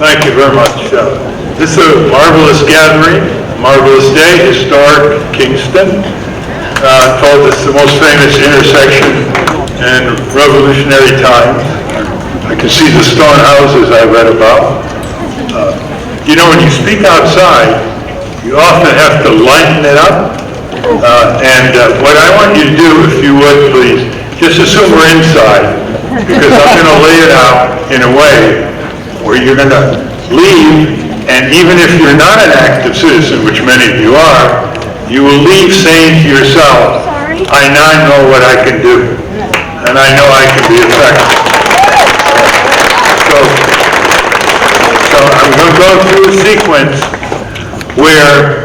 Thank you very much. This is a marvelous gathering, a marvelous day, historic Kingston. Told it's the most famous intersection in revolutionary times. I can see the stone houses I read about. You know, when you speak outside, you often have to lighten it up. What I want you to do, if you would please, just assume we're inside, because I'm going to lay it out in a way where you're going to leave, and even if you're not an active citizen, which many of you are, you will leave saying to yourself, I now know what I can do, and I know I can be effective. So I'm going to go through a sequence where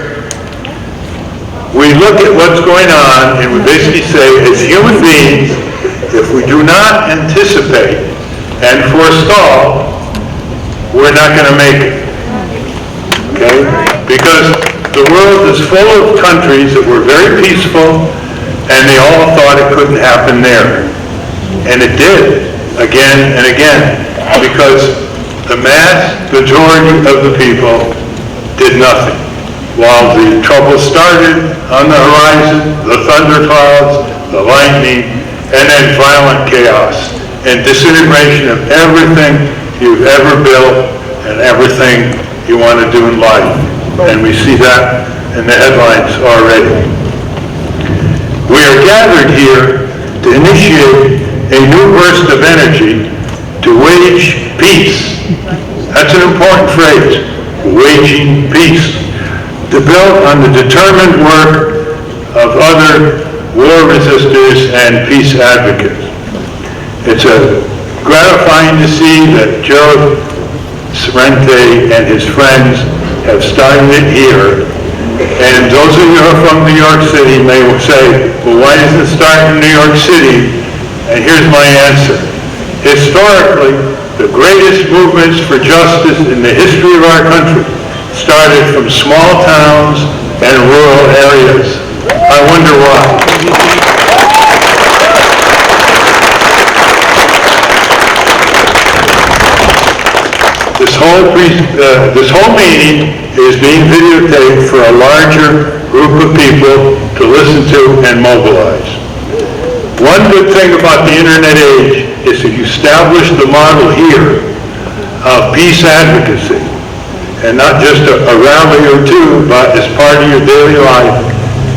we look at what's going on, and we basically say, as human beings, if we do not anticipate and forestall, we're not going to make it. Okay? Because the world is full of countries that were very peaceful, and they all thought it couldn't happen there. And it did, again and again, because the mass majority of the people did nothing. While the trouble started on the horizon, the thunderclouds, the lightning, and then violent chaos and disintegration of everything you've ever built and everything you want to do in life. And we see that in the headlines already. We are gathered here to initiate a new burst of energy to wage peace. That's an important phrase, waging peace. To build on the determined work of other war resistors and peace advocates. It's gratifying to see that Joe Sorrente and his friends have started it here. And those of you who are from New York City may say, well, why doesn't it start in New York City? And here's my answer. Historically, the greatest movements for justice in the history of our country started from small towns and rural areas. I wonder why. This whole meeting is being videotaped for a larger group of people to listen to and mobilize. One good thing about the internet age is if you establish the model here of peace advocacy, and not just a rally or two, but as part of your daily life,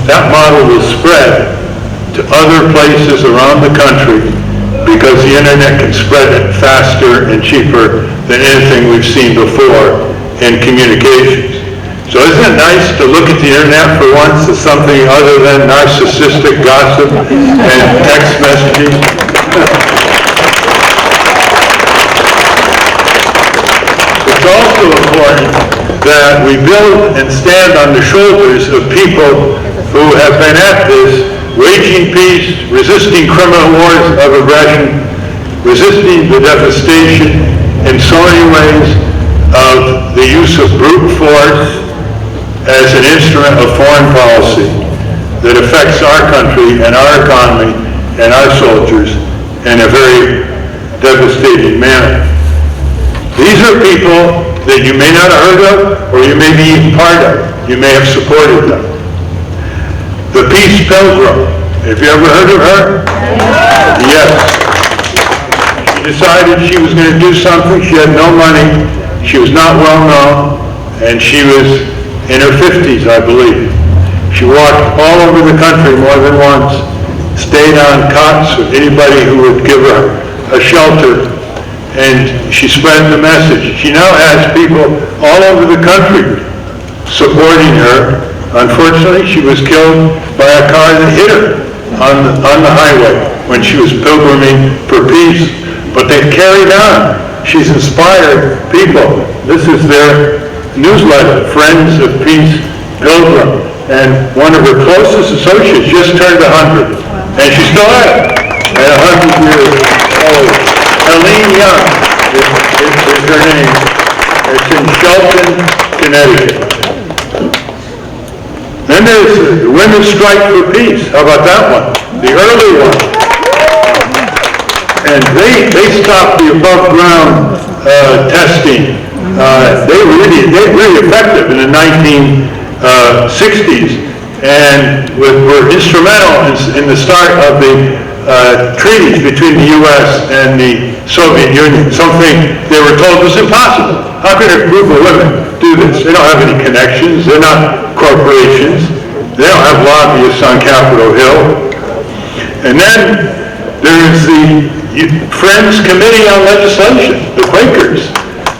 that model will spread to other places around the country because the internet can spread it faster and cheaper than anything we've seen before in communications. So isn't it nice to look at the internet for once as something other than narcissistic gossip and text messaging? It's also important that we build and stand on the shoulders of people who have been at this, waging peace, resisting criminal wars of aggression, resisting the devastation in so many ways of the use of brute force as an instrument of foreign policy that affects our country and our economy and our soldiers in a very devastating manner. These are people that you may not have heard of, or you may be even part of. You may have supported them. The Peace Pilgrim. Have you ever heard of her? Yes. She decided she was going to do something. She had no money. She was not well known, and she was in her 50s, I believe. She walked all over the country more than once, stayed on cots with anybody who would give her a shelter, and she spread the message. She now has people all over the country supporting her. Unfortunately, she was killed by a car that hit her on the highway when she was pilgriming for peace. But they've carried on. She's inspired people. This is their newsletter, Friends of Peace Pilgrim. And one of her closest associates just turned 100. And she's still at 100 years old. Helene Young is her name. It's in Shelton, Connecticut. Then there's the Women's Strike for Peace. How about that one? The early one. And they stopped the above ground testing they were really effective in the 1960s, and were instrumental in the start of the treaties between the U.S. and the Soviet Union, something they were told was impossible. How could a group of women do this? They don't have any connections. They're not corporations. They don't have lobbyists on Capitol Hill. And then there's the Friends Committee on Legislation, the Quakers.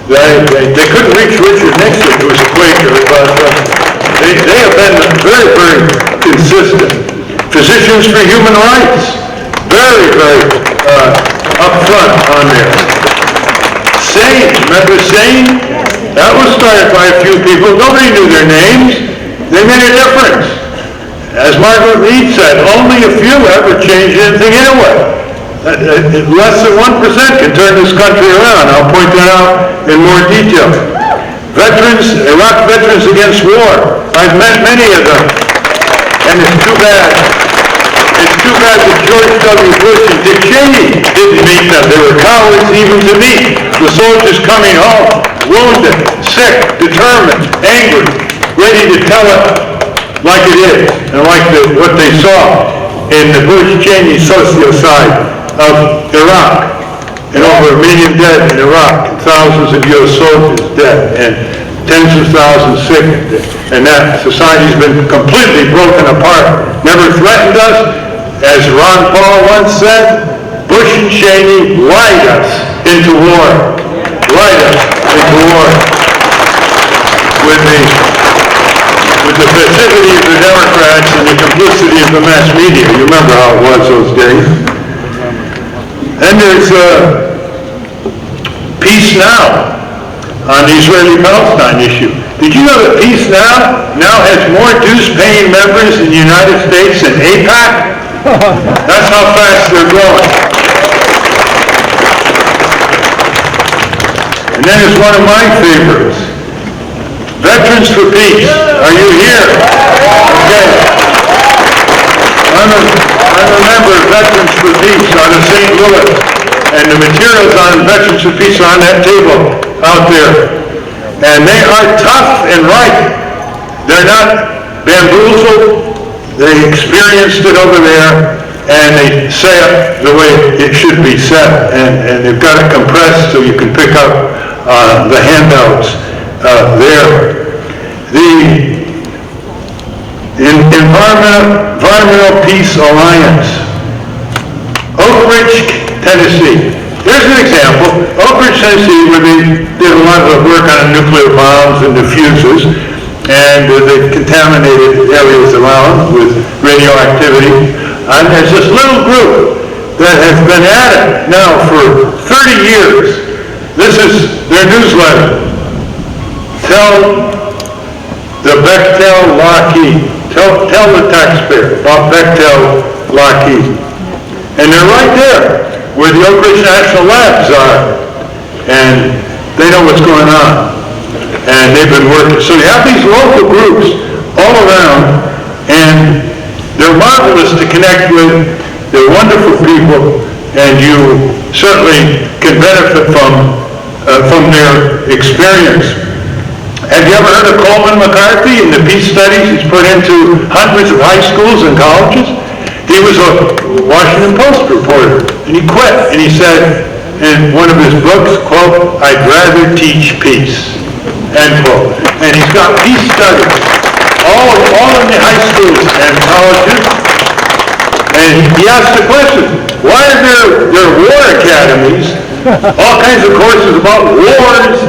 They couldn't reach Richard Nixon, who was a Quaker, but they have been very, very consistent. Physicians for Human Rights, very, very upfront on there. SANE, remember SANE? That was started by a few people. Nobody knew their names. They made a difference. As Margaret Mead said, only a few ever changed anything anyway. Less than 1% can turn this country around. I'll point that out in more detail. Veterans, Iraq Veterans Against War. I've met many of them, and it's too bad. It's too bad that George W. Bush and Dick Cheney didn't meet them. They were cowards even to meet the soldiers coming home, wounded, sick, determined, angry, ready to tell it like it is, and like what they saw in the Bush-Cheney sociocide of Iraq, and over 1 million dead in Iraq, and thousands of U.S. soldiers dead, and tens of thousands sick, and that society's been completely broken apart, never threatened us. As Ron Paul once said, Bush and Cheney lied us into war. Lied us into war. With the passivity of the Democrats and the complicity of the mass media. You remember how it was those days. And there's Peace Now on the Israeli-Palestine issue. Did you know that Peace Now has more dues-paying members in the United States than AIPAC? That's how fast they're growing. And then there's one of my favorites. Veterans for Peace. Are you here? Okay. I'm a member of Veterans for Peace out of St. Louis. And the materials on Veterans for Peace are on that table out there. And they are tough and right. They're not bamboozled. They experienced it over there, and they say it the way it should be said. And they've got it compressed so you can pick up the handouts there. The Environmental Peace Alliance, Oak Ridge, Tennessee. Here's an example. Oak Ridge, Tennessee, where they did a lot of work on nuclear bombs and diffusers, and they've contaminated areas around with radioactivity. And there's this little group that has been at it now for 30 years. This is their newsletter. Tell the Bechtel Lockheed. Tell the taxpayer about Bechtel Lockheed. And they're right there where the Oak Ridge National Labs are. And they know what's going on. And they've been working. So you have these local groups all around, and they're marvelous to connect with. They're wonderful people, and you certainly can benefit from their experience. Have you ever heard of Coleman McCarthy and the peace studies he's put into hundreds of high schools and colleges? He was a Washington Post reporter, and he quit, and he said in one of his books, quote, "I'd rather teach peace." End quote. And he's got peace studies all in the high schools and colleges. And he asked the question, why are there war academies, all kinds of courses about wars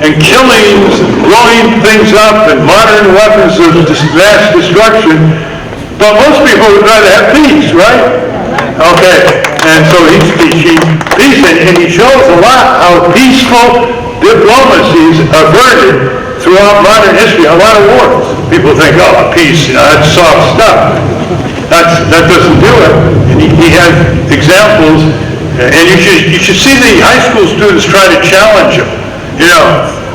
and killings, and blowing things up and modern weapons of mass destruction, but most people would rather have peace, right? Okay, and so he's teaching peace, and he shows a lot how peaceful diplomacies averted throughout modern history, a lot of wars. People think, oh, peace, that's soft stuff. That doesn't do it. And he has examples, and you should see the high school students try to challenge him.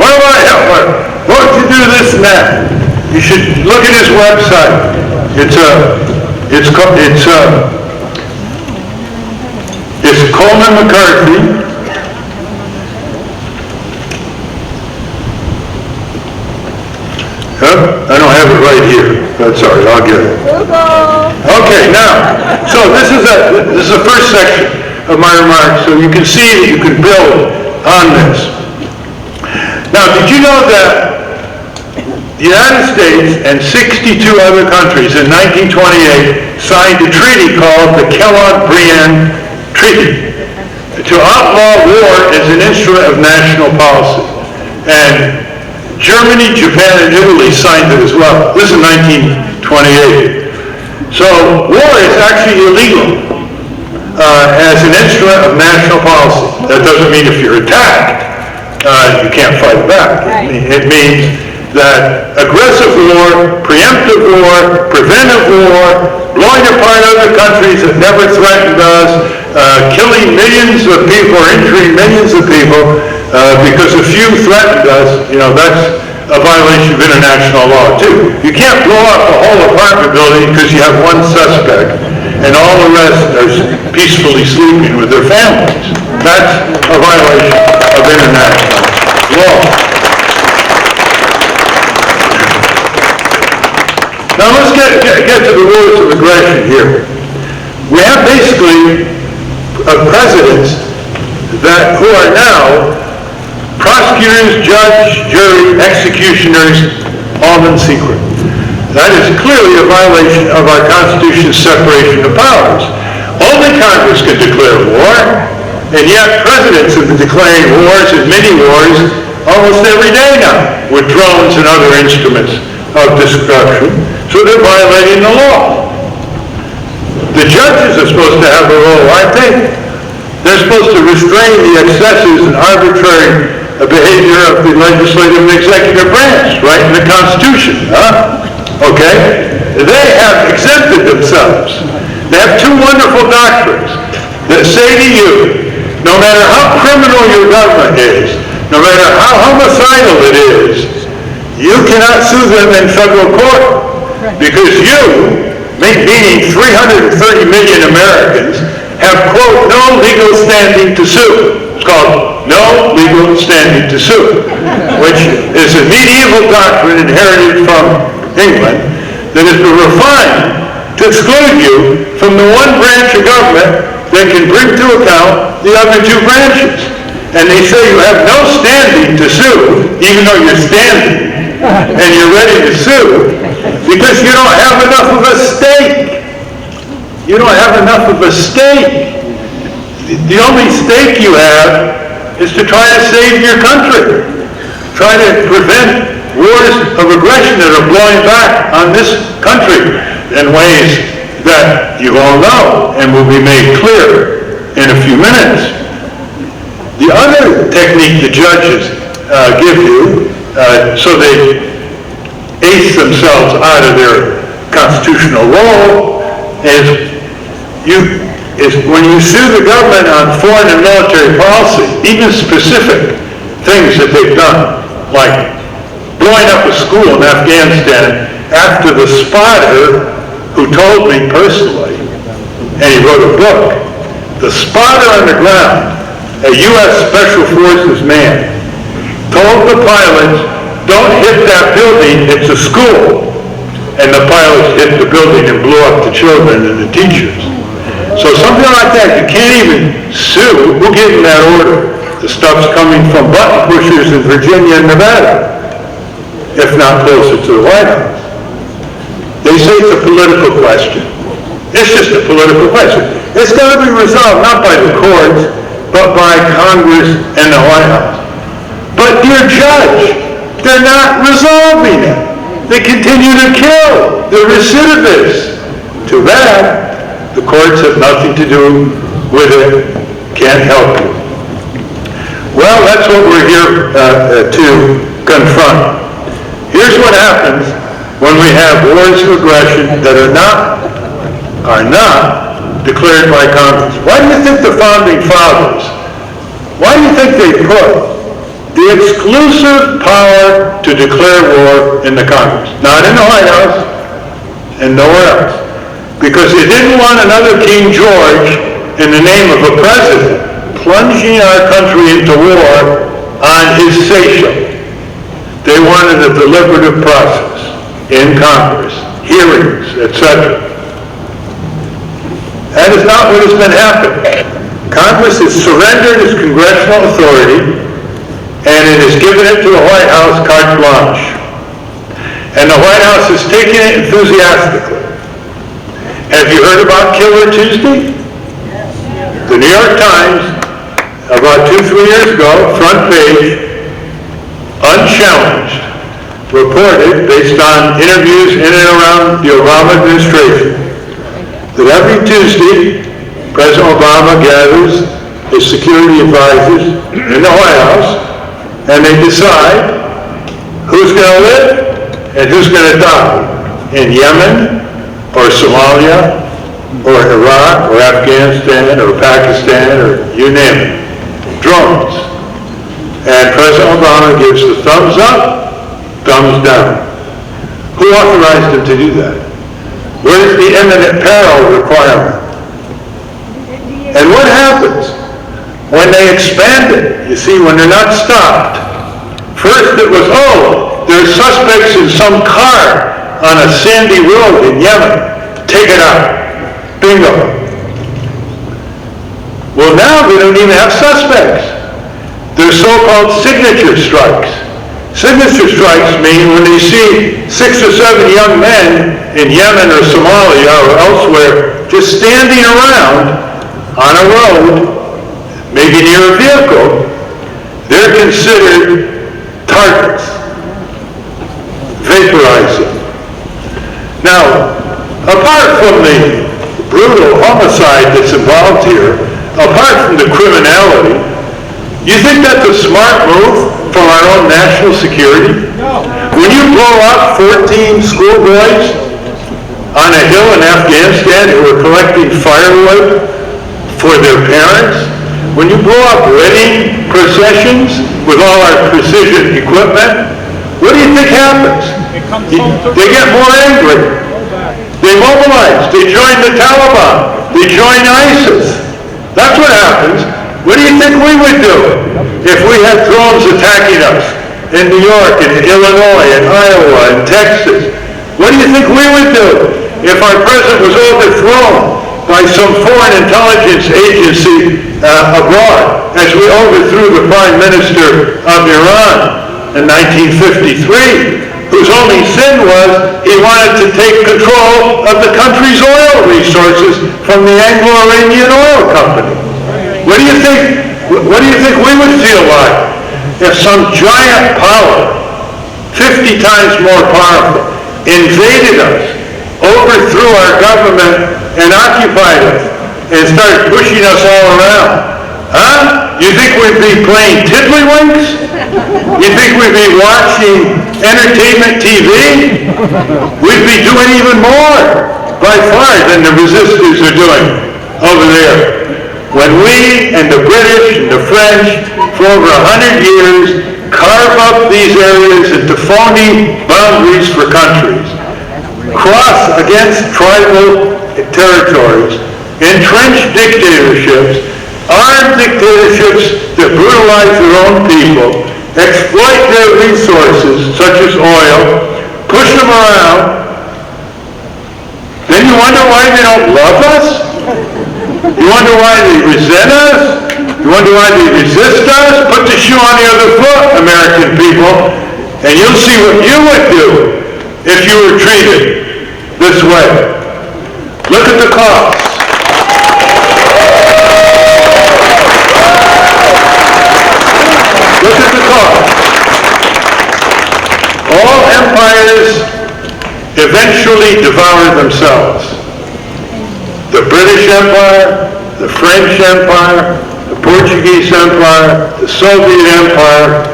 What about Hitler? What would you do this and that? You should look at his website. It's Coleman McCarthy. right here. Sorry, I'll get it. Okay, now, so this is the first section of my remarks, so you can see that you can build on this. Now, did you know that the United States and 62 other countries in 1928 signed a treaty called the Kellogg-Briand Treaty to outlaw war as an instrument of national policy? And Germany, Japan, and Italy signed it as well. This is 1928. So war is actually illegal as an instrument of national policy. That doesn't mean if you're attacked, you can't fight back. It means that aggressive war, preemptive war, preventive war, blowing apart other countries that never threatened us, killing millions of people or injuring millions of people because a few threatened us, that's a violation of international law too. You can't blow up a whole apartment building because you have one suspect and all the rest are peacefully sleeping with their families. That's a violation of international law. Now let's get to the rules of aggression here. We have basically presidents who are now prosecutors, judge, jury, executioners, all in secret. That is clearly a violation of our Constitution's separation of powers. Only Congress can declare war, and yet presidents have been declaring wars and mini-wars almost every day now with drones and other instruments of destruction. So they're violating the law. The judges are supposed to have a role, aren't they? They're supposed to restrain the excesses and arbitrary behavior of the legislative and executive branch, right in the Constitution, Okay? They have exempted themselves. They have two wonderful doctrines that say to you, no matter how criminal your government is, no matter how homicidal it is, you cannot sue them in federal court. Because you, meaning 330 million Americans, have, quote, no legal standing to sue. It's called no legal standing to sue, which is a medieval doctrine inherited from England that has been refined to exclude you from the one branch of government that can bring to account the other two branches. And they say you have no standing to sue, even though you're standing and you're ready to sue, because you don't have enough of a stake. You don't have enough of a stake. The only stake you have is to try to save your country. Try to prevent wars of aggression that are blowing back on this country in ways that you all know and will be made clear in a few minutes. The other technique the judges give you, so they ace themselves out of their constitutional role, is when you sue the government on foreign and military policy, even specific things that they've done, like blowing up a school in Afghanistan after the spotter who told me personally, and he wrote a book, the spotter on the ground, a U.S. Special Forces man, told the pilots, don't hit that building, it's a school. And the pilots hit the building and blew up the children and the teachers. So something like that, you can't even sue. Who gave them that order? The stuff's coming from button pushers in Virginia and Nevada, if not closer to the White House. They say it's a political question. It's just a political question. It's got to be resolved not by the courts, but by Congress and the White House. But dear judge, they're not resolving it. They continue to kill. They're recidivists. Too bad. The courts have nothing to do with it. Can't help you. Well, that's what we're here to confront. Here's what happens when we have wars of aggression that are not declared by Congress. Why do you think the Founding Fathers, why do you think they put the exclusive power to declare war in the Congress? Not in the White House and nowhere else. Because they didn't want another King George in the name of a president plunging our country into war on his say-so. They wanted a deliberative process. in Congress, hearings, etc. That is not what has been happening. Congress has surrendered its congressional authority, and it has given it to the White House carte blanche. And the White House is taking it enthusiastically. Have you heard about Killer Tuesday? The New York Times, about 2-3 years ago, front page, unchallenged, reported, based on interviews in and around the Obama administration, that every Tuesday, President Obama gathers his security advisors in the White House, and they decide who's going to live and who's going to die in Yemen, or Somalia, or Iraq, or Afghanistan, or Pakistan, or you name it. Drones. And President Obama gives the thumbs up, thumbs down. Who authorized him to do that? Where's the imminent peril requirement? And what happens when they expand it? You see, when they're not stopped. First it was, oh, there's suspects in some car on a sandy road in Yemen. Take it out. Bingo. Well, now they don't even have suspects. They're so-called signature strikes. Signature strikes mean when they see 6 or 7 young men in Yemen or Somalia or elsewhere just standing around on a road, maybe near a vehicle, they're considered targets. Vaporize them. Now, apart from the brutal homicide that's involved here, apart from the criminality, you think that's a smart move for our own national security? No. When you blow up 14 schoolboys on a hill in Afghanistan who were collecting firewood for their parents, when you blow up wedding processions with all our precision equipment, what do you think happens? They get more angry. They mobilize. They join the Taliban. They join ISIS. That's what happens. What do you think we would do if we had drones attacking us in New York, and Illinois, and Iowa, and Texas? What do you think we would do if our president was overthrown by some foreign intelligence agency abroad, as we overthrew the prime minister of Iran in 1953, whose only sin was he wanted to take control of the country's oil resources from the Anglo-Iranian oil company? What do you think we would feel like if some giant power, 50 times more powerful, invaded us, overthrew our government, and occupied us, and started pushing us all around? Huh? You think we'd be playing tiddlywinks? You think we'd be watching entertainment TV? We'd be doing even more, by far, than the resistors are doing over there. When we and the British and the French, for over 100 years, carve up these areas into phony boundaries for countries, cross against tribal territories, entrenched dictatorships, armed dictatorships that brutalize their own people, exploit their resources, such as oil, push them around, then you wonder why they don't love us? You wonder why they resent us? You wonder why they resist us? Put the shoe on the other foot, American people, and you'll see what you would do if you were treated this way. Look at the costs. Look at the cost. All empires eventually devour themselves. The British Empire, the French Empire, the Portuguese Empire, the Soviet Empire,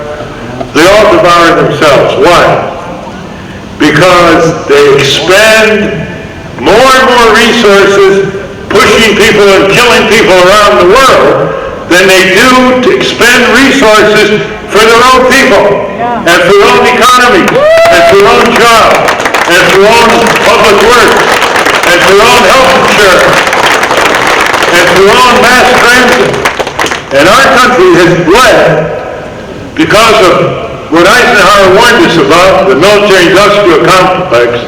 they all devour themselves. Why? Because they expend more and more resources pushing people and killing people around the world than they do to expend resources for their own people, and for their own economy, and for their own jobs, and for their own public works, and for their own health insurance, and for their own mass transit. And our country has bled because of what Eisenhower warned us about, the military-industrial complex,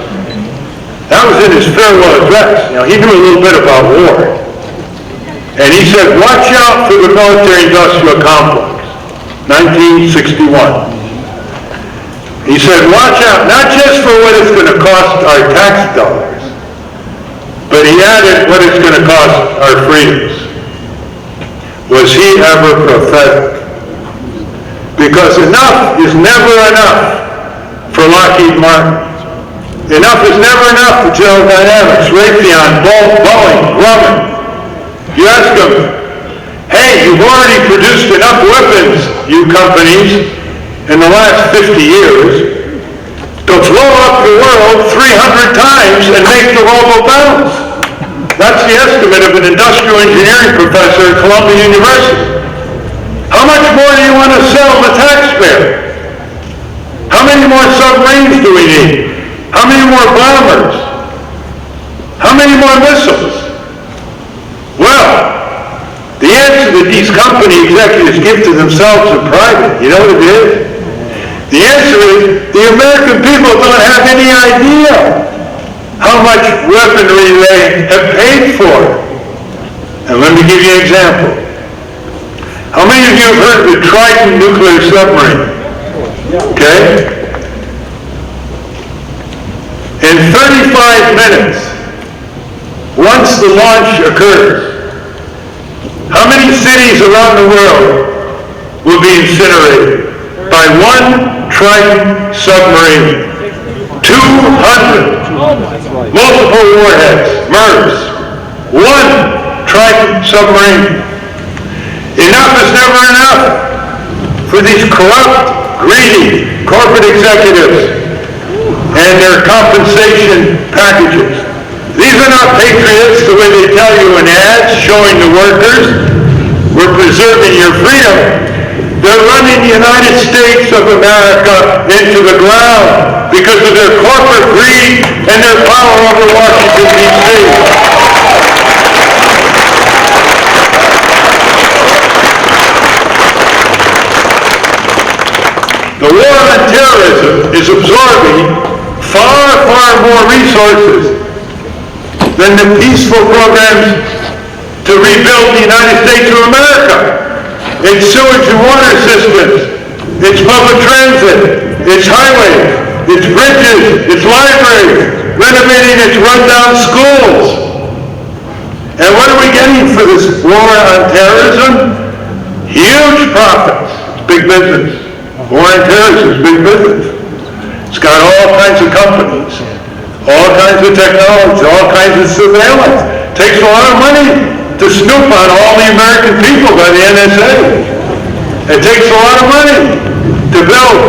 that was in his farewell address. He knew a little bit about war. And he said, watch out for the military-industrial complex, 1961. He said, watch out, not just for what it's going to cost our tax dollars, but he added what it's going to cost our freedoms. Was he ever prophetic? Because enough is never enough for Lockheed Martin. Enough is never enough for General Dynamics, Raytheon, Boeing, Grumman. You ask them, hey, you've already produced enough weapons, you companies, in the last 50 years to blow up the world 300 times and make the robo bounce. That's the estimate of an industrial engineering professor at Columbia University. How much more do you want to sell the taxpayer? How many more submarines do we need? How many more bombers? How many more missiles? Well, the answer that these company executives give to themselves in private, you know what it is? The answer is the American people don't have any idea how much weaponry they have paid for. And let me give you an example. How many of you have heard of the Trident nuclear submarine? Okay? In 35 minutes, once the launch occurs, how many cities around the world will be incinerated by one Trident submarine? 200. Multiple warheads, MIRVs. One Trident submarine. Enough is never enough for these corrupt, greedy corporate executives and their compensation packages. These are not patriots the way they tell you in ads showing the workers, we're preserving your freedom. They're running the United States of America into the ground because of their corporate greed and their power over Washington, D.C. The war on terrorism is absorbing far, far more resources than the peaceful programs to rebuild the United States of America. It's sewage and water systems, it's public transit, it's highways, it's bridges, it's libraries, renovating its rundown schools. And what are we getting for this war on terrorism? Huge profits. It's big business. War on terrorism is big business. It's got all kinds of companies, all kinds of technology, all kinds of surveillance. It takes a lot of money to snoop on all the American people by the NSA. It takes a lot of money to build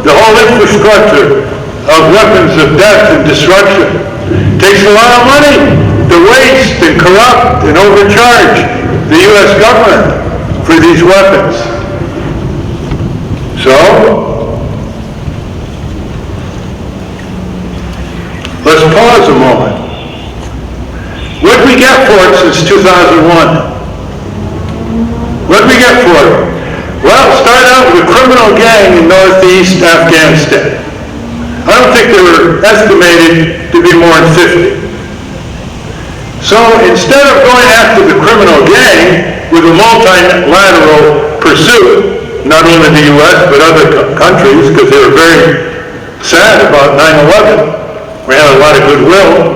the whole infrastructure of weapons of death and destruction. It takes a lot of money to waste and corrupt and overcharge the U.S. government for these weapons. So, let's pause a moment. What did we get for it since 2001? What did we get for it? Well, it started out with a criminal gang in northeast Afghanistan. I don't think they were estimated to be more than 50. So instead of going after the criminal gang with a multilateral pursuit, not only the U.S. but other countries, because they were very sad about 9/11, we had a lot of goodwill,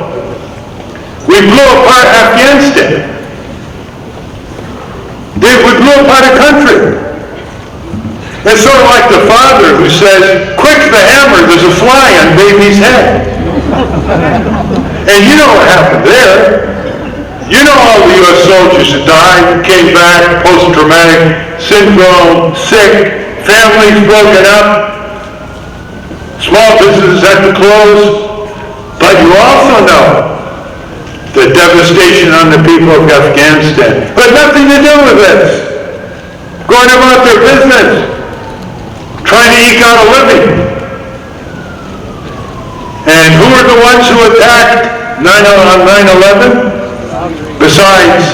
we blew apart Afghanistan. We blew apart a country. It's sort of like the father who says, quick the hammer, there's a fly on baby's head. And you know what happened there. You know all the U.S. soldiers who died, came back, post-traumatic syndrome, sick, families broken up, small businesses had to close. But you also know the devastation on the people of Afghanistan. But nothing to do with this. Going about their business, trying to eke out a living. And who are the ones who attacked on 9/11? Besides,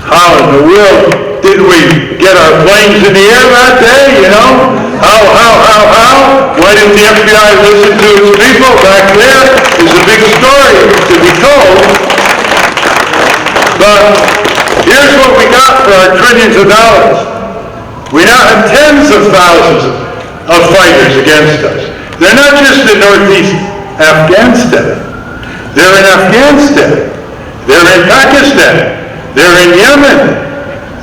how in the world did we get our planes in the air that day, you know? How? Why didn't the FBI listen to its people back there? Is a big story to be told. But here's what we got for our trillions of dollars. We now have tens of thousands of fighters against us. They're not just in northeast Afghanistan. They're in Afghanistan. They're in Pakistan. They're in Yemen.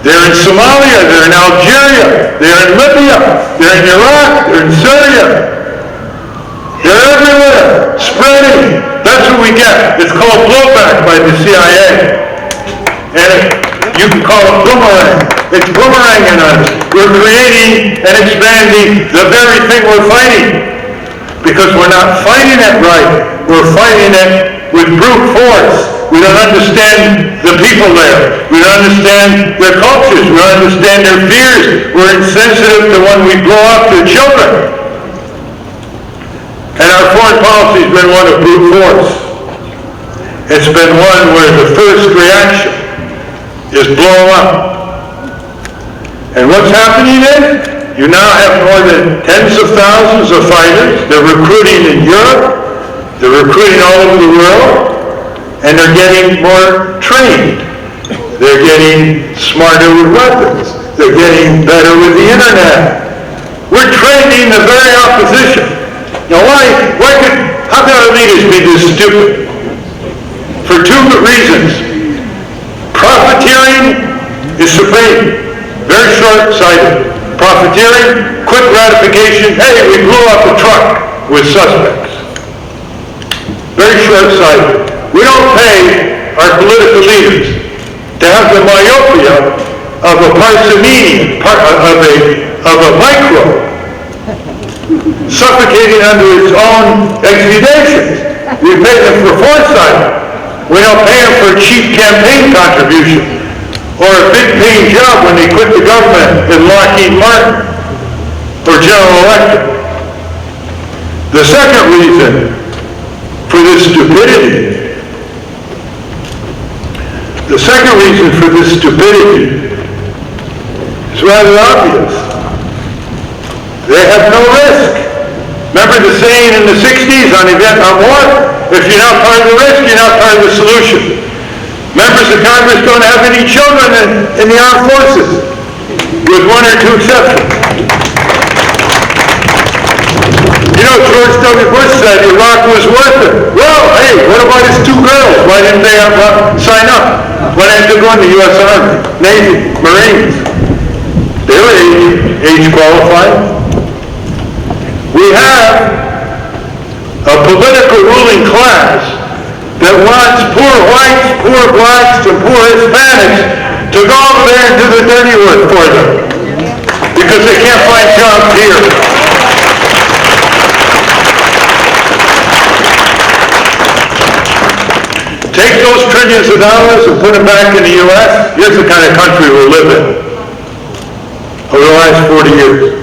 They're in Somalia. They're in Algeria. They're in Libya. They're in Iraq. They're in Syria. They're everywhere, spreading. That's what we get. It's called blowback by the CIA. And you can call it boomerang. It's boomeranging us. We're creating and expanding the very thing we're fighting. Because we're not fighting it right. We're fighting it with brute force. We don't understand the people there. We don't understand their cultures. We don't understand their fears. We're insensitive to when we blow up their children. And our foreign policy has been one of brute force. It's been one where the first reaction is blow up. And what's happening is, you now have more than tens of thousands of fighters. They're recruiting in Europe. They're recruiting all over the world. And they're getting more trained. They're getting smarter with weapons. They're getting better with the internet. We're training the very opposition. Now how can our leaders be this stupid? For two good reasons. Profiteering is supreme. Very short-sighted. Profiteering, quick gratification. Hey, we blew up a truck with suspects. Very short-sighted. We don't pay our political leaders to have the myopia of a Parsonini, of a microbe, suffocating under its own exudations. We pay them for foresight. We don't pay them for a cheap campaign contribution or a big paying job when they quit the government in Lockheed Martin or General Electric. The second reason for this stupidity is rather obvious. They have no risk. Remember the saying in the 60s on the Vietnam War? If you're not part of the risk, you're not part of the solution. Members of Congress don't have any children in the armed forces, with one or two exceptions. You know, George W. Bush said Iraq was worth it. Well, hey, what about his two girls? Why didn't they sign up? Why didn't they go in the U.S. Army, Navy, Marines? They were age qualified. We have a political ruling class that wants poor whites, poor blacks, and poor Hispanics to go over there and do the dirty work for them because they can't find jobs here. Take those trillions of dollars and put them back in the U.S. Here's the kind of country we'll live in over the last 40 years.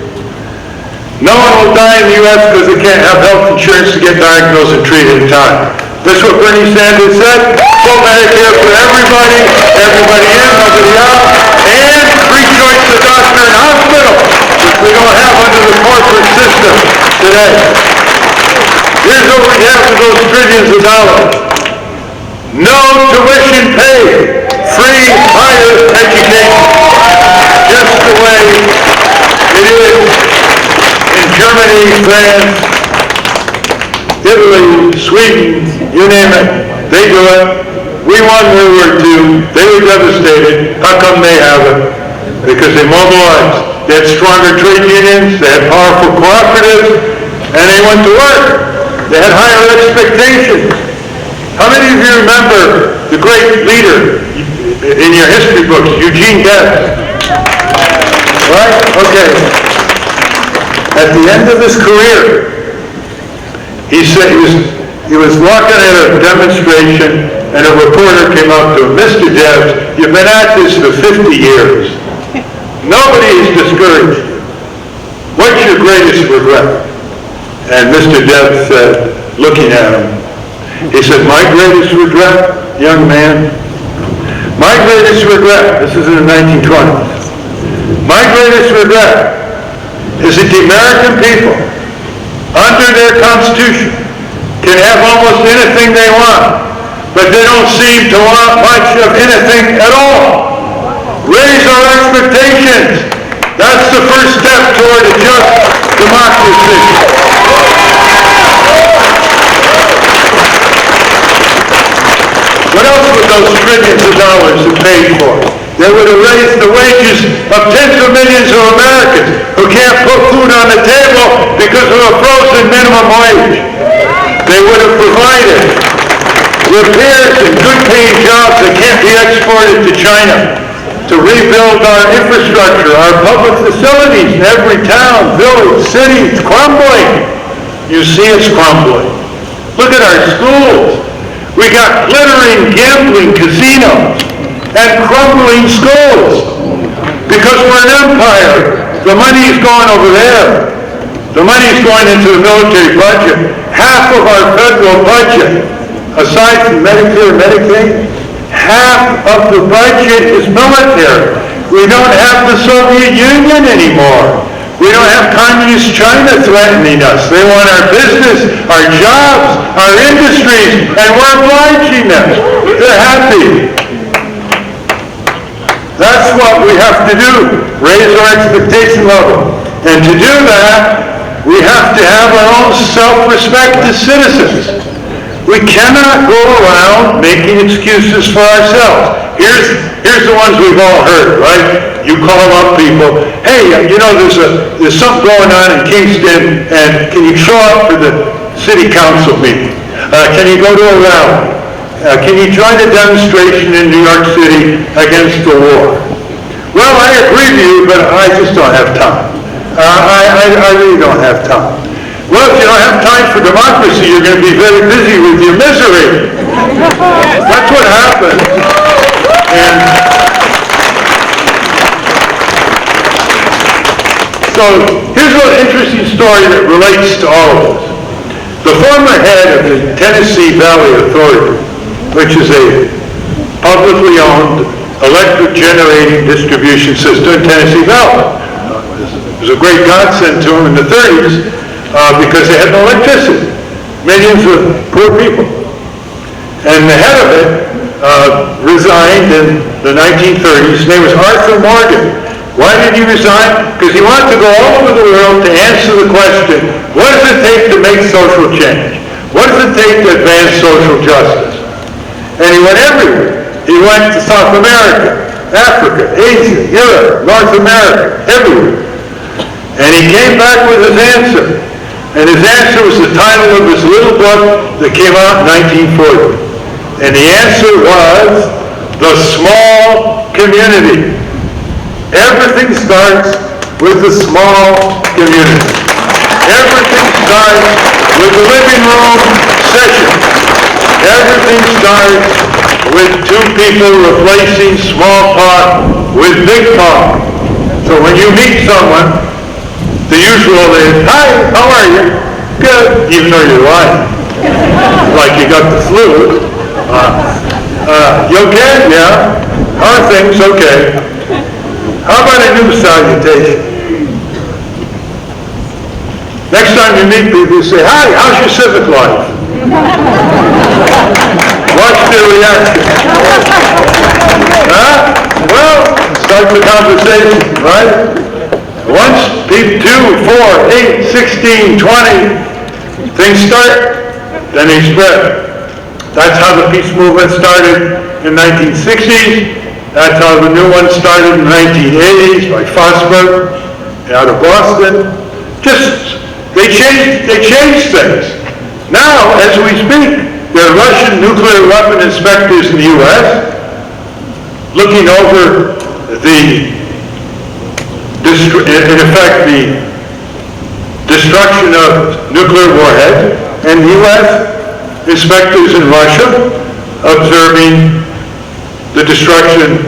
No one will die in the U.S. because they can't have health insurance to get diagnosed and treated in time. That's what Bernie Sanders said. Full Medicare for everybody in, under the out, and free choice of doctor and hospital, which we don't have under the corporate system today. Here's what we have for those trillions of dollars. No tuition paid. Free higher education. Just the way it is in Germany, France, Italy, Sweden, you name it, they do it. We won World War II. They were devastated. How come they have it? Because they mobilized. They had stronger trade unions. They had powerful cooperatives. And they went to work. They had higher expectations. How many of you remember the great leader in your history books, Eugene Debs? Right? Okay. At the end of his career, he said he was walking at a demonstration and a reporter came up to him, Mr. Debs, you've been at this for 50 years. Nobody is discouraged you. What's your greatest regret? And Mr. Debs said, looking at him, he said, my greatest regret, young man, my greatest regret, this is in the 1920s, my greatest regret is that the American people, under their Constitution, can have almost anything they want, but they don't seem to want much of anything at all. Raise our expectations. That's the first step toward a just democracy. What else would those trillions of dollars have paid for? They would have raised the wages of tens of millions of Americans who can't put food on the table because of a frozen minimum wage. They would have provided repairs and good-paying jobs that can't be exported to China, to rebuild our infrastructure, our public facilities in every town, village, city. It's crumbling. You see it's crumbling. Look at our schools. We got glittering gambling casinos and crumbling schools because we're an empire. The money's going over there. The money's going into the military budget. Half of our federal budget, aside from Medicare and Medicaid, half of the budget is military. We don't have the Soviet Union anymore. We don't have communist China threatening us. They want our business, our jobs, our industries, and we're obliging them. They're happy. That's what we have to do, raise our expectation level. And to do that, we have to have our own self-respect as citizens. We cannot go around making excuses for ourselves. Here's the ones we've all heard, right? You call up people, hey, you know, there's something going on in Kingston, and can you show up for the city council meeting? Can you go to a rally? Can you join a demonstration in New York City against the war? Well, I agree with you, but I just don't have time. I really don't have time. Well, if you don't have time for democracy, you're going to be very busy with your misery. That's what happens. And so here's an interesting story that relates to all of us. The former head of the Tennessee Valley Authority, which is a publicly owned electric generating distribution system in Tennessee Valley. It was a great godsend to them in the 30s because they had no electricity. Millions of poor people. And the head of it resigned in the 1930s. His name was Arthur Morgan. Why did he resign? Because he wanted to go all over the world to answer the question, what does it take to make social change? What does it take to advance social justice? And he went everywhere. He went to South America, Africa, Asia, Europe, North America, everywhere. And he came back with his answer. And his answer was the title of his little book that came out in 1940. And the answer was, the small community. Everything starts with the small community. Everything starts with the living room session. Everything starts with two people replacing small talk with big talk. So when you meet someone, the usual is, hi, how are you? Good, even though you're lying. Like you got the flu. You okay? Yeah. How are things? Okay. How about a new salutation? Next time you meet people, you say, hi, how's your civic life? Watch their reaction. Huh? Well, start the conversation, right? Once people 2, 4, 8, 16, 20, things start, then they spread. That's how the peace movement started in 1960s. That's how the new one started in the 1980s by Fosberg out of Boston. They changed things. Now, as we speak, there are Russian nuclear weapon inspectors in the U.S. looking over in effect, the destruction of nuclear warheads, and U.S. inspectors in Russia observing the destruction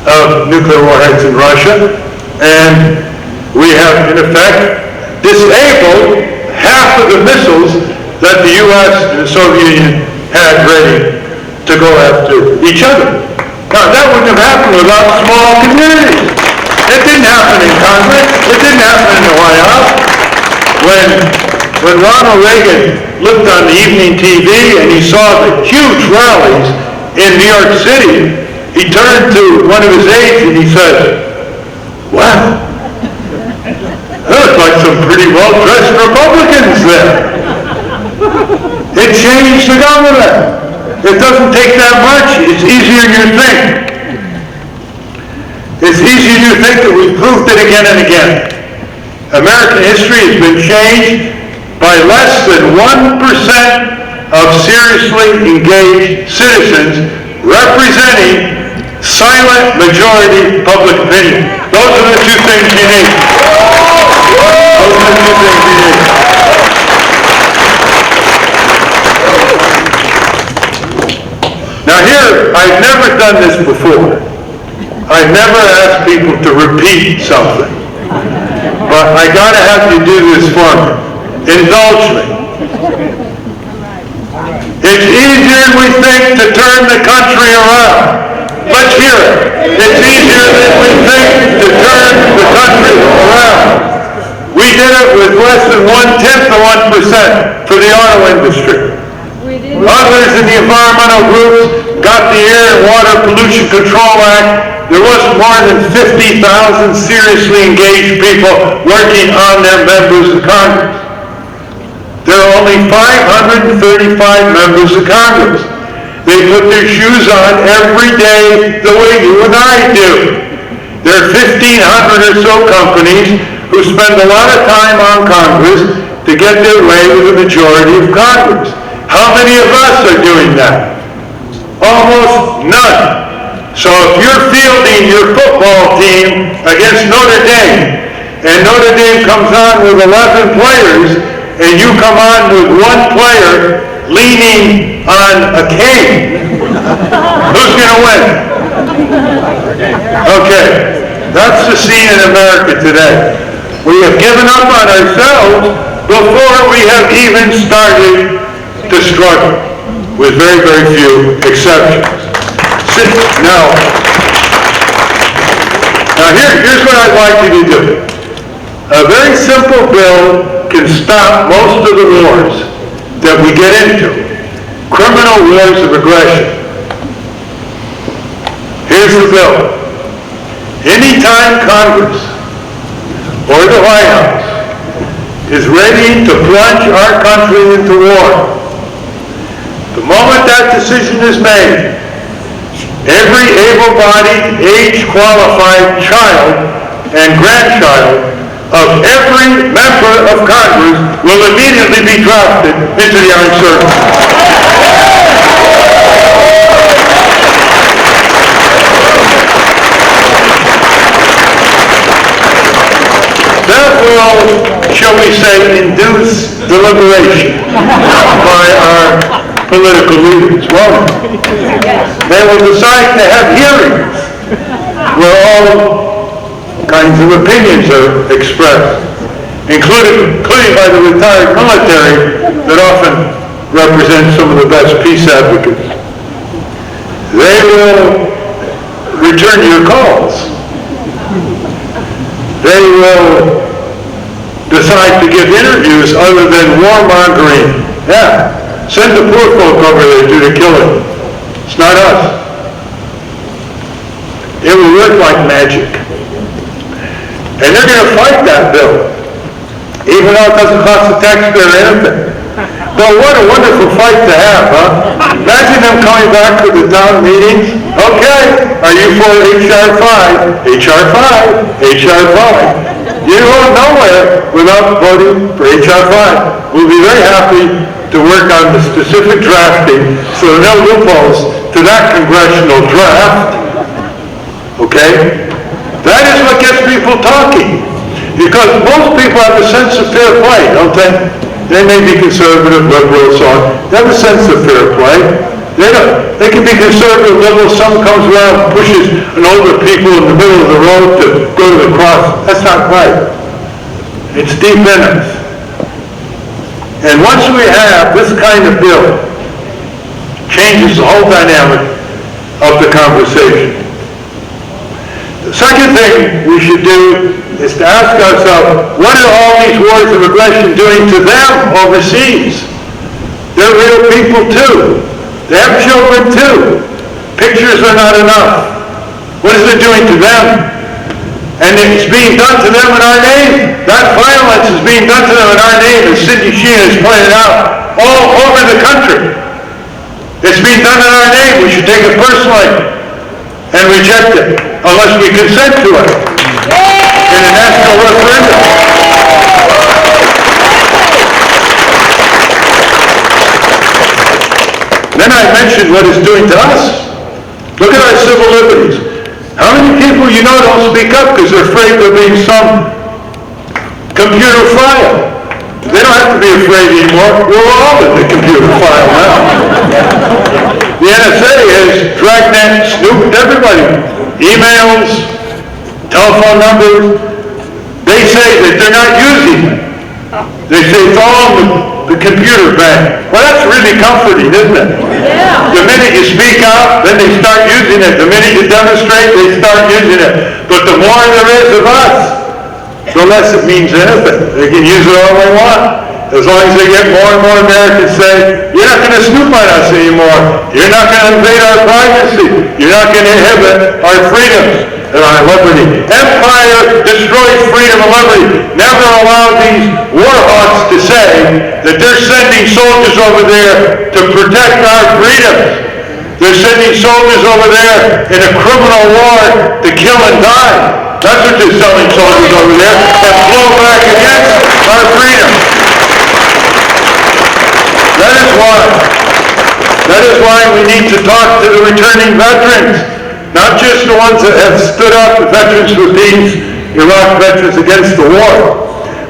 of nuclear warheads in Russia, and we have, in effect, disabled half of the missiles that the U.S. and the Soviet Union had ready to go after each other. Now, that wouldn't have happened without small communities. It didn't happen in Congress. It didn't happen in the White House. When Ronald Reagan looked on the evening TV and he saw the huge rallies in New York City, he turned to one of his aides and he said, "Wow, there look like some pretty well-dressed Republicans there." It changed the government. It doesn't take that much. It's easier than you think. It's easier than you think that we've proved it again and again. American history has been changed by less than 1% of seriously engaged citizens representing silent majority public opinion. Those are the two things you need. Those are the two things you need. Now here, I've never done this before. I've never asked people to repeat something. But I gotta have you do this for me. Indulge me. It's easier than we think to turn the country around. Let's hear it. It's easier than we think to turn the country around. We did it with less than 1/10 of 1% for the auto industry. Others in the environmental groups got the Air and Water Pollution Control Act. There wasn't more than 50,000 seriously engaged people working on their members of Congress. There are only 535 members of Congress. They put their shoes on every day the way you and I do. There are 1,500 or so companies who spend a lot of time on Congress to get their way with the majority of Congress. How many of us are doing that? Almost none. So if you're fielding your football team against Notre Dame, and Notre Dame comes on with 11 players, and you come on with one player leaning on a cane, who's going to win? Okay, that's the scene in America today. We have given up on ourselves before we have even started to struggle, with very, very few exceptions. Now here's what I'd like you to do. A very simple bill can stop most of the wars that we get into, criminal wars of aggression. Here's the bill. Anytime Congress or the White House is ready to plunge our country into war, the moment that decision is made, every able-bodied, age-qualified child and grandchild of every member of Congress will immediately be drafted into the armed services. That will, shall we say, induce deliberation by our political leaders. Well, they will decide to have hearings where all kinds of opinions are expressed, including by the retired military that often represent some of the best peace advocates. They will return your calls. They will decide to give interviews other than warmongering. Yeah, send the poor folk over there to do the killing. It's not us. It will work like magic. And they're going to fight that bill, even though it doesn't cost the taxpayer anything. But what a wonderful fight to have, huh? Imagine them coming back to the town meetings. Okay, are you for H.R. 5? H.R. 5, H.R. 5. You go nowhere without voting for H.R. 5. We'll be very happy to work on the specific drafting so there are no loopholes to that congressional draft. Okay? That is what gets people talking. Because most people have a sense of fair play, don't they? They may be conservative, liberal, so on. They have a sense of fair play. They can be conservative, liberal. Someone comes around and pushes an older people in the middle of the road to go to the cross. That's not right. It's deep in us. And once we have this kind of bill, changes the whole dynamic of the conversation. The second thing we should do is to ask ourselves, what are all these wars of aggression doing to them overseas? They're real people too. They have children too. Pictures are not enough. What is it doing to them? And it's being done to them in our name. That violence is being done to them in our name, as Cindy Sheehan has pointed out, all over the country. It's being done in our name. We should take it personally and reject it, unless we consent to it in a national referendum. Then I mentioned what it's doing to us. Look at our civil liberties. How many people you know don't speak up because they're afraid there'll be some computer file? They don't have to be afraid anymore. We're all in the computer file now. The NSA has dragnet snooped everybody. Emails, telephone numbers. They say that they're not using it. They say it's all in the computer bank. Well, that's really comforting, isn't it? Yeah. The minute you speak out, then they start using it. The minute you demonstrate, they start using it. But the more there is of us, the less it means anything. They can use it all they want. As long as they get more and more Americans say, you're not going to snoop on us anymore. You're not going to invade our privacy. You're not going to inhibit our freedoms and our liberty. Empire destroys freedom and liberty. Never allow these war hawks to say that they're sending soldiers over there to protect our freedoms. They're sending soldiers over there in a criminal war to kill and die. That's what they're sending soldiers over there, and blow back against our freedom. That is why we need to talk to the returning veterans, not just the ones that have stood up, the Veterans for Peace, Iraq veterans against the war,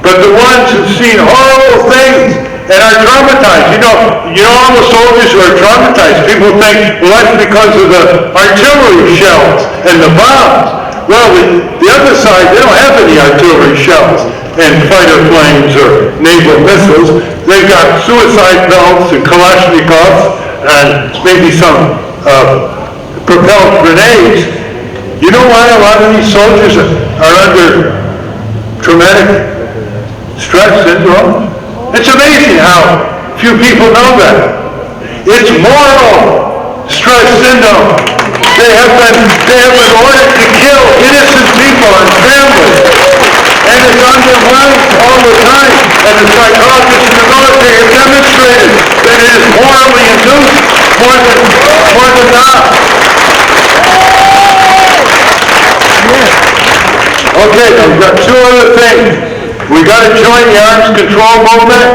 but the ones who've seen horrible things and are traumatized. You know all the soldiers who are traumatized. People think, well, that's because of the artillery shells and the bombs. Well, the other side, they don't have any artillery shells and fighter planes or naval missiles. They've got suicide belts and Kalashnikovs and maybe some propelled grenades. You know why a lot of these soldiers are under traumatic stress syndrome? It's amazing how few people know that. It's moral stress syndrome. They have been ordered to kill innocent people and families. And it's on their minds all the time. And the psychologists in the military have demonstrated that it is morally induced more than not. Okay, we've got two other things. We got to join the arms control movement.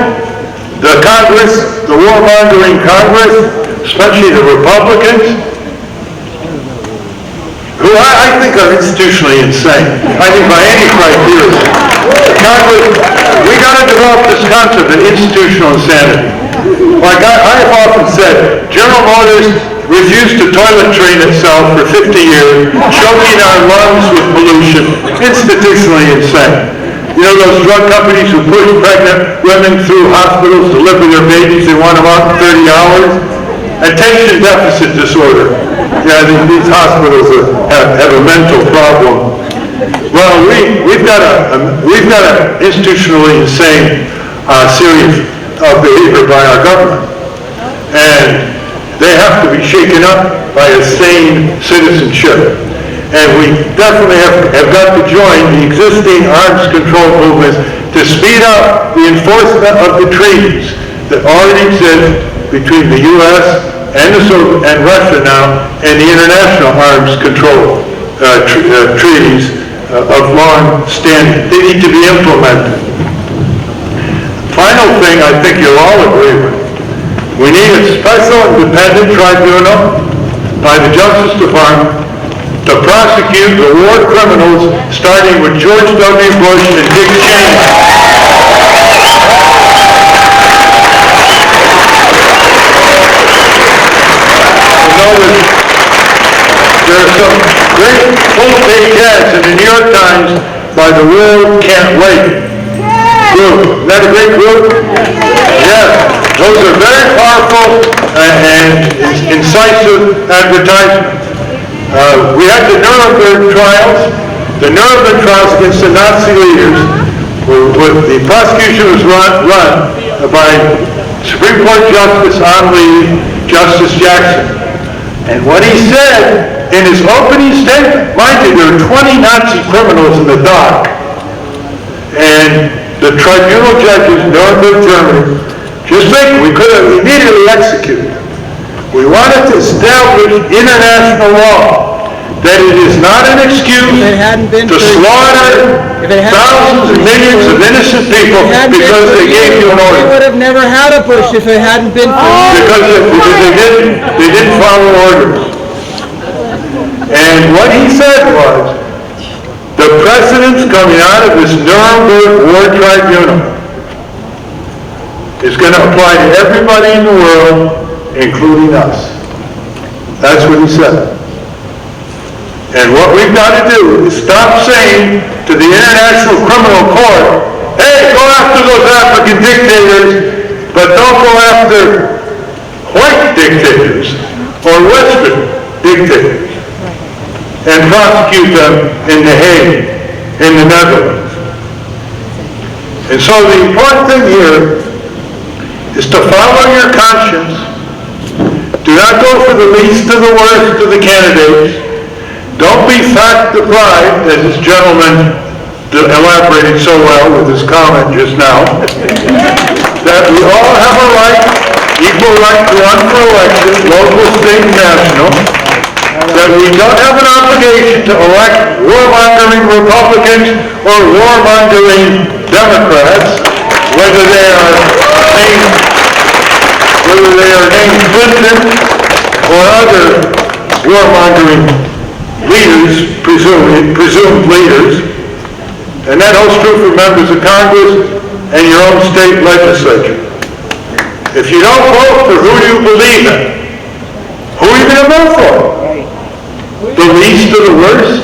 The Congress, the warmongering Congress, especially the Republicans, who I think are institutionally insane. I think by any criteria. The Congress, we got to develop this concept of institutional insanity. Like I've often said, General Motors refused to toilet train itself for 50 years, choking our lungs with pollution. Institutionally insane. You know those drug companies who push pregnant women through hospitals to deliver their babies, they want them out in 30 hours? Attention deficit disorder. Yeah, these hospitals have a mental problem. Well, we've got an institutionally insane series of behavior by our government, and they have to be shaken up by a sane citizenship. And we definitely have got to join the existing arms control movements to speed up the enforcement of the treaties that already exist between the U.S. and Russia now, and the international arms control treaties of long standing. They need to be implemented. Final thing I think you'll all agree with. We need a special independent tribunal by the Justice Department to prosecute the war criminals, starting with George W. Bush and Dick Cheney. There are some great full-page ads in the New York Times by the World Can't Wait group. Isn't that a great group? Yeah. Those are very powerful and incisive advertisements. We had the Nuremberg trials. The Nuremberg trials against the Nazi leaders, the prosecution was run by Supreme Court Justice on leave, Justice Jackson. And what he said in his opening statement, mind you, there were 20 Nazi criminals in the dock, and the tribunal judges, Nuremberg, Germany, just think we could have immediately executed them. We wanted to establish international law that it is not an excuse to slaughter thousands and millions of innocent people because they gave you an order. They would have never had a Bush if it hadn't been for you. Because they didn't follow orders. And what he said was, the precedents coming out of this Nuremberg War Tribunal is going to apply to everybody in the world, including us. That's what he said. And what we've got to do is stop saying to the International Criminal Court, hey, go after those African dictators, but don't go after white dictators or Western dictators, and prosecute them in The Hague, in the Netherlands. And so the important thing here is to follow your conscience. Do not go for the least of the worst of the candidates. Don't be fact deprived, as this gentleman elaborated so well with his comment just now, that we all have a right, equal right to run for election, local, state, and national, that we don't have an obligation to elect warmongering Republicans or warmongering Democrats, whether they are named Clinton or other warmongering leaders, presumed leaders, and that holds true for members of Congress and your own state legislature. If you don't vote for who you believe in, who are you going to vote for? The least of the worst,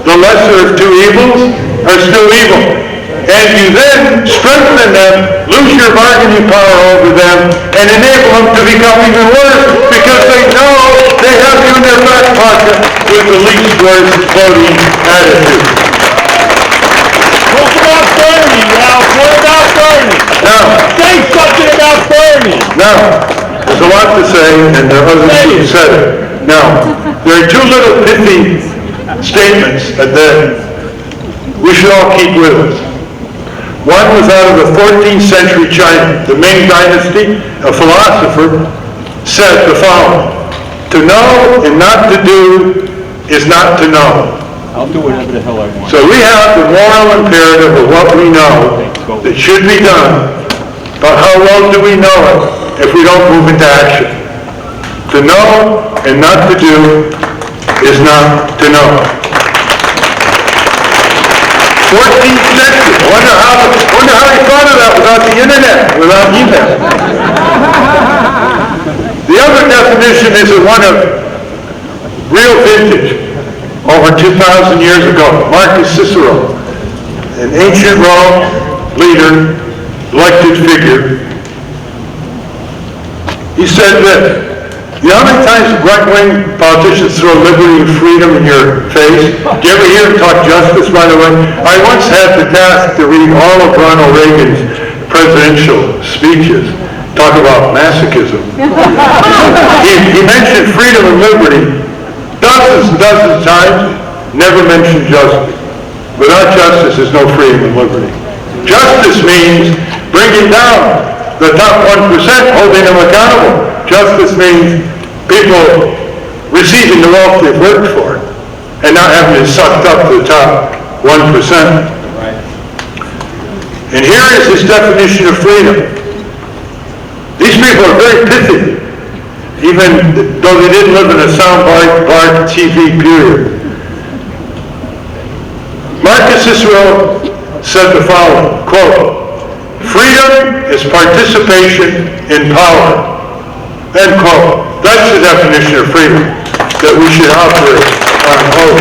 the lesser of two evils, are still evil. And you then strengthen them, lose your bargaining power over them, and enable them to become even worse because they know they have you in their back pocket with the least worst voting attitude. Talk about Bernie, Ralph. What about Bernie? Now, say something about Bernie. Now, there's a lot to say, and there are others who said it. Now, there are two little pithy statements that we should all keep with us. One was out of the 14th century China, the Ming Dynasty. A philosopher said the following: to know and not to do is not to know. I'll do whatever the hell I want. So we have the moral imperative of what we know that should be done, but how well do we know it if we don't move into action? To know and not to do is not to know. 14th century. Wonder how he thought of that without the internet, without email. The other definition is one of real vintage, over 2,000 years ago. Marcus Cicero, an ancient Rome leader, elected figure. He said this: you know how many times right-wing politicians throw liberty and freedom in your face? Do you ever hear them talk justice, by the way? I once had the task to read all of Ronald Reagan's presidential speeches. Talk about masochism. He mentioned freedom and liberty dozens and dozens of times, never mentioned justice. Without justice, there's no freedom and liberty. Justice means bringing down the top 1%, holding them accountable. Justice means people receiving the wealth they've worked for and not having it sucked up to the top 1%. And here is his definition of freedom. These people are very pithy, even though they didn't live in a soundbite TV period. Marcus Cicero said the following, quote, freedom is participation in power. End quote. That's the definition of freedom that we should operate on hold.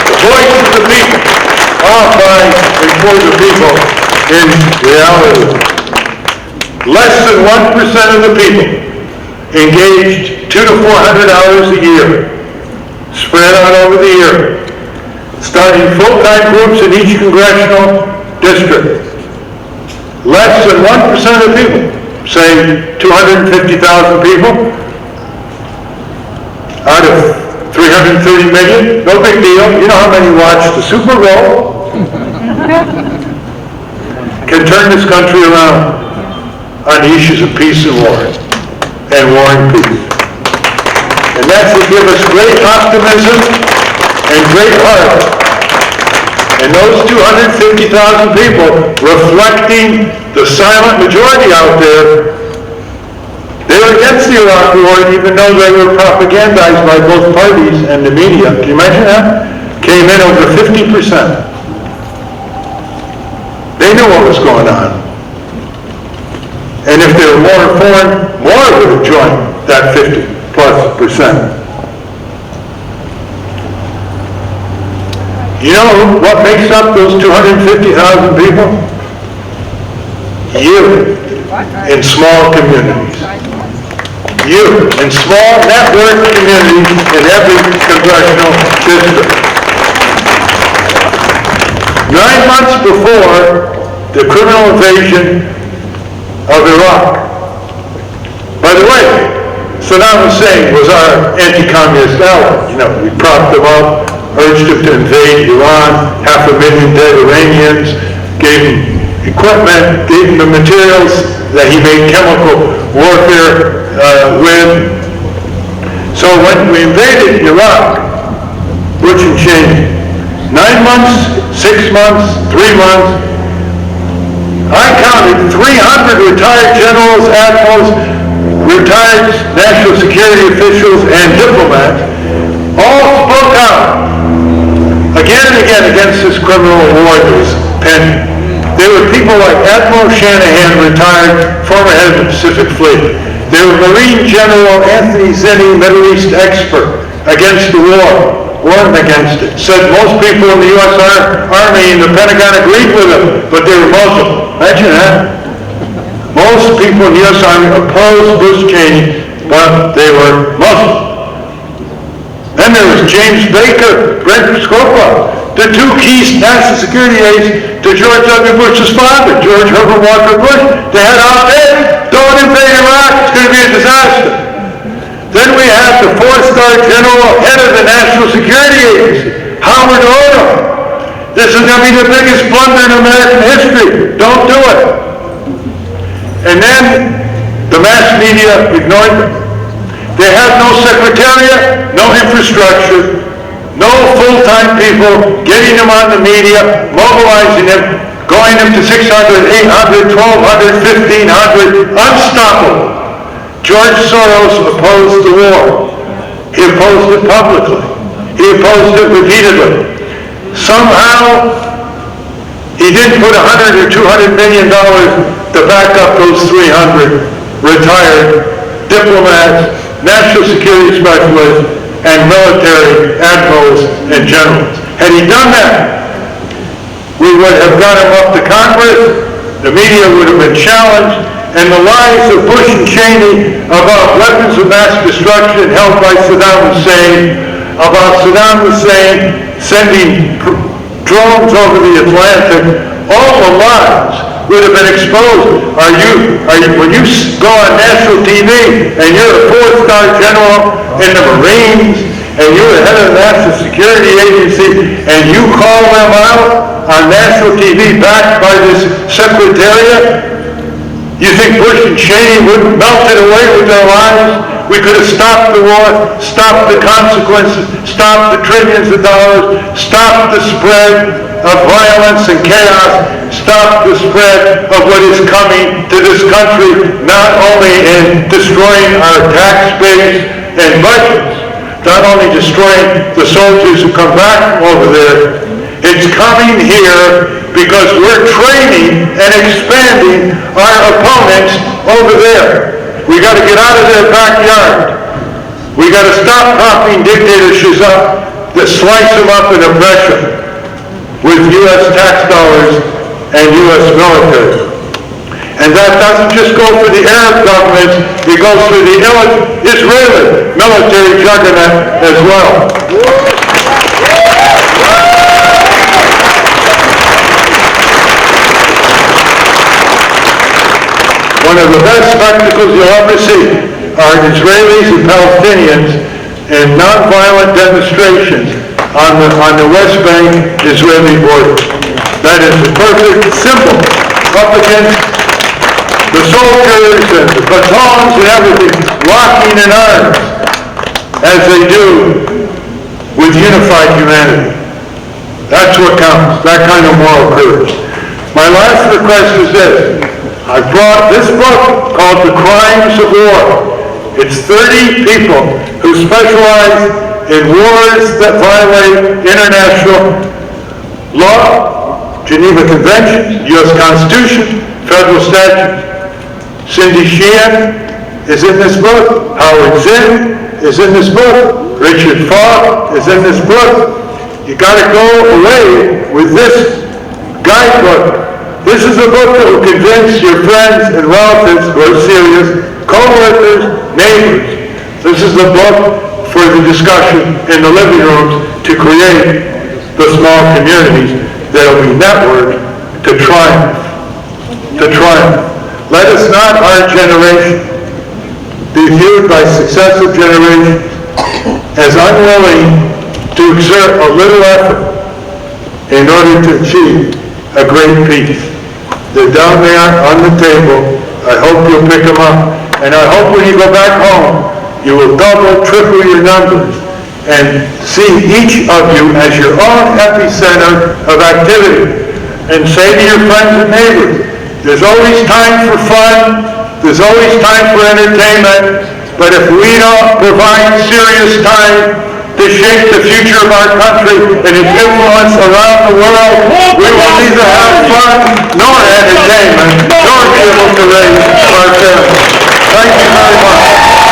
The voice of the people, all by and for the people, in reality. Less than 1% of the people engaged 200 to 400 hours a year spread out over the year, starting full-time groups in each congressional district. Less than 1% of people, say 250,000 people, out of 330 million, no big deal. You know how many watch the Super Bowl? Can turn this country around on the issues of peace and war and peace. And that should give us great optimism and great heart. And those 250,000 people reflecting the silent majority out there, they were against the Iraq War, even though they were propagandized by both parties and the media. Can you imagine that? Came in over 50%. They knew what was going on. And if they were more informed, more would have joined that 50+%. You know what makes up those 250,000 people? You, in small communities. You, in small network communities in every congressional district. 9 months before the criminal invasion of Iraq. By the way, Saddam Hussein was our anti-communist ally. You know, we propped him up, urged him to invade Iran, 500,000 dead Iranians, gave him equipment, gave him the materials that he made chemical warfare with. So when we invaded Iraq, Bush and Cheney, 9 months, 6 months, 3 months, I counted 300 retired generals, admirals, retired national security officials, and diplomats, all spoke out again and again against this criminal war that was pending. There were people like Admiral Shanahan, retired, former head of the Pacific Fleet. There were Marine General Anthony Zinni, Middle East expert, against the war, warned against it. Said most people in the U.S. Army and the Pentagon agreed with him, but they were Muslim. Imagine that. Most people in the U.S. Army opposed Bush Cheney, but they were Muslim. Then there was James Baker, Brent Scopa, the two key national security aides to George W. Bush's father, George Herbert Walker Bush. They had out there, don't invade Iraq, it's going to be a disaster. Then we had the four-star general, head of the National Security Agency, Howard Odom. This is going to be the biggest blunder in American history. Don't do it. And then the mass media ignored them. They have no secretariat, no infrastructure, no full-time people getting them on the media, mobilizing them, going them to 600, 800, 1,200, 1,500, unstoppable. George Soros opposed the war. He opposed it publicly. He opposed it repeatedly. Somehow, he didn't put $100 or $200 million to back up those 300 retired diplomats, national security specialists, and military admirals and generals. Had he done that, we would have got him up to Congress, the media would have been challenged, and the lies of Bush and Cheney about weapons of mass destruction held by Saddam Hussein, about Saddam Hussein sending drones over the Atlantic, all the lies would have been exposed. When you go on national TV and you're a four-star general in the Marines and you're the head of the National Security Agency and you call them out on national TV backed by this secretariat, you think Bush and Cheney wouldn't melt it away with their lives? We could have stopped the war, stopped the consequences, stopped the trillions of dollars, stopped the spread of violence and chaos, stopped the spread of what is coming to this country, not only in destroying our tax base and budgets, not only destroying the soldiers who come back from over there, it's coming here because we're training and expanding our opponents over there. We got to get out of their backyard. We got to stop propping dictatorships up that slice them up in oppression with U.S. tax dollars and U.S. military. And that doesn't just go for the Arab governments, it goes for the Israeli military juggernaut as well. One of the best spectacles you'll ever see are Israelis and Palestinians in nonviolent demonstrations on the West Bank Israeli border. That is the perfect symbol up against the soldiers and the batons and everything locking in arms as they do with unified humanity. That's what counts, that kind of moral courage. My last request is this. I brought this book called The Crimes of War. It's 30 people who specialize in wars that violate international law, Geneva Conventions, U.S. Constitution, federal statutes. Cindy Sheehan is in this book. Howard Zinn is in this book. Richard Falk is in this book. You got to go away with this guidebook. This is a book that will convince your friends and relatives who are serious, co-workers, neighbors. This is a book for the discussion in the living rooms to create the small communities that will be networked to triumph. To triumph. Let us not, our generation, be viewed by successive generations as unwilling to exert a little effort in order to achieve a great peace. They're down there on the table. I hope you'll pick them up. And I hope when you go back home, you will double, triple your numbers and see each of you as your own epicenter of activity. And say to your friends and neighbors, there's always time for fun, there's always time for entertainment, but if we don't provide serious time to shape the future of our country and its influence around the world, we will neither have fun nor entertainment, nor be able to raise our families. Thank you very much.